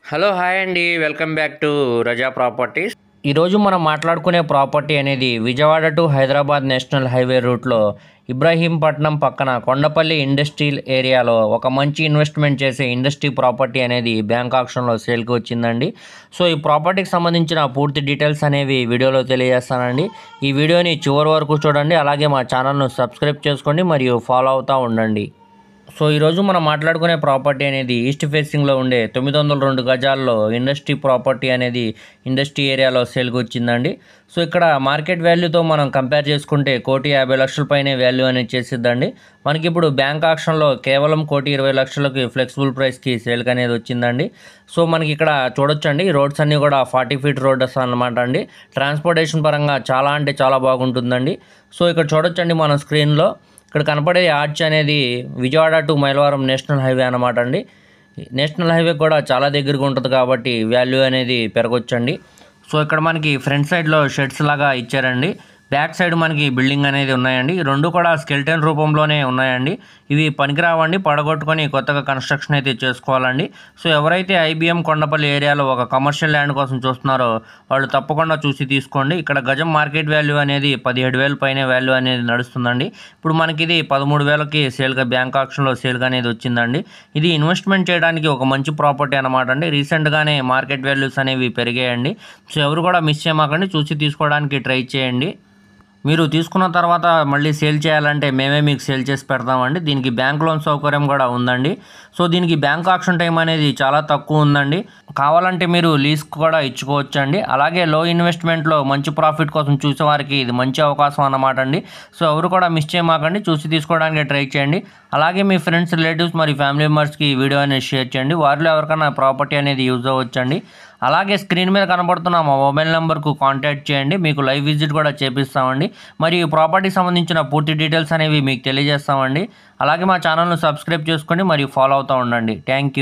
Hello hi అండి, welcome back to Raza properties. ఈరోజు మనం మాట్లాడుకునే ప్రాపర్టీ అనేది Vijayawada to Hyderabad national highway రూట్లో ఇబ్రహీంపట్నం పక్కన కొండపల్లి ఇండస్ట్రియల్ ఏరియాలో ఒక మంచి ఇన్వెస్ట్మెంట్ చేసే ఇండస్ట్రీ ప్రాపర్టీ అనేది బ్యాంక్ ఆక్షన్లో సేల్కి వచ్చిందండి. సో ఈ ప్రాపర్టీకి సంబంధించిన పూర్తి డీటెయిల్స్ అనేవి వీడియోలో తెలియజేస్తానండి. ఈ వీడియోని చివరి వరకు చూడండి, అలాగే మా ఛానల్ను సబ్స్క్రైబ్ చేసుకోండి మరియు ఫాలో అవుతూ ఉండండి. సో ఈరోజు మనం మాట్లాడుకునే ప్రాపర్టీ అనేది ఈస్ట్ ఫేసింగ్లో ఉండే 902 గజాల్లో ఇండస్ట్రీ ప్రాపర్టీ అనేది ఇండస్ట్రీ ఏరియాలో సేల్కి వచ్చిందండి. సో ఇక్కడ మార్కెట్ వాల్యూతో మనం కంపేర్ చేసుకుంటే 1,50,00,000 పైనే వాల్యూ అనేది చేసిద్దండి. మనకి ఇప్పుడు బ్యాంక్ ఆక్షన్లో కేవలం 1,20,00,000కి ఫ్లెక్సిబుల్ ప్రైస్కి సేల్కి అనేది వచ్చిందండి. సో మనకి ఇక్కడ చూడొచ్చండి, రోడ్స్ అన్నీ కూడా 40 ఫీట్ రోడ్స్ అన్నమాట అండి. ట్రాన్స్పోర్టేషన్ పరంగా చాలా అంటే చాలా బాగుంటుందండి. సో ఇక్కడ చూడొచ్చండి మన స్క్రీన్లో, ఇక్కడ కనపడే ఆర్చ్ అనేది Vijayawada to Mylavaram national highway అనమాట అండి. నేషనల్ హైవే కూడా చాలా దగ్గరగా ఉంటుంది కాబట్టి వాల్యూ అనేది పెరగొచ్చండి. సో ఇక్కడ మనకి ఫ్రంట్ సైడ్లో షెడ్స్ లాగా ఇచ్చారండి. బ్యాక్ సైడ్ మనకి బిల్డింగ్ అనేది ఉన్నాయండి. ఈ రెండు కూడా స్కెల్టన్ రూపంలోనే ఉన్నాయండి. ఇవి పనికిరావండి, పడగొట్టుకొని కొత్తగా కన్స్ట్రక్షన్ అయితే చేసుకోవాలండి. సో ఎవరైతే ఐబిఎం కొండపల్లి ఏరియాలో ఒక కమర్షియల్ ల్యాండ్ కోసం చూస్తున్నారో వాళ్ళు తప్పకుండా చూసి తీసుకోండి. ఇక్కడ గజం మార్కెట్ వాల్యూ అనేది 17,000 పైన వాల్యూ అనేది నడుస్తుందండి. ఇప్పుడు మనకి ఇది 13,000కి సేల్గా బ్యాంక్ ఆక్షన్లో సేల్గా అనేది వచ్చిందండి. ఇది ఇన్వెస్ట్మెంట్ చేయడానికి ఒక మంచి ప్రాపర్టీ అనమాట అండి. రీసెంట్గానే మార్కెట్ వాల్యూస్ అనేవి పెరిగాయండి. సో ఎవరు కూడా మిస్ చేయమాకండి, చూసి తీసుకోవడానికి ట్రై చేయండి. మీరు తీసుకున్న తర్వాత మళ్ళీ సేల్ చేయాలంటే మేమే మీకు సేల్ చేసి పెడతామండి. దీనికి బ్యాంక్ లోన్ సౌకర్యం కూడా ఉందండి. సో దీనికి బ్యాంక్ ఆక్షన్ టైం అనేది చాలా తక్కువ ఉందండి. కావాలంటే మీరు లీజ్ కూడా ఇచ్చుకోవచ్చండి. అలాగే లో ఇన్వెస్ట్మెంట్లో మంచి ప్రాఫిట్ కోసం చూసేవారికి ఇది మంచి అవకాశం అన్నమాట అండి. సో ఎవరు కూడా మిస్ చేయమాకండి, చూసి తీసుకోవడానికి ట్రై చేయండి. అలాగే మీ ఫ్రెండ్స్, రిలేటివ్స్ మరియు ఫ్యామిలీ మెంబర్స్కి ఈ వీడియో అనేది షేర్ చేయండి. వారిలో ఎవరికైనా ప్రాపర్టీ అనేది యూజ్ అవ్వచ్చండి. అలాగే స్క్రీన్ మీద కనబడుతున్న మా మొబైల్ నెంబర్కు కాంటాక్ట్ చేయండి, మీకు లైవ్ విజిట్ కూడా చేపిస్తామండి. మరియు ఈ ప్రాపర్టీకి సంబంధించిన పూర్తి డీటెయిల్స్ అనేవి మీకు తెలియజేస్తామండి. అలాగే మా ఛానల్ను సబ్స్క్రైబ్ చేసుకోండి మరియు ఫాలో అవుతూ ఉండండి. Thank you.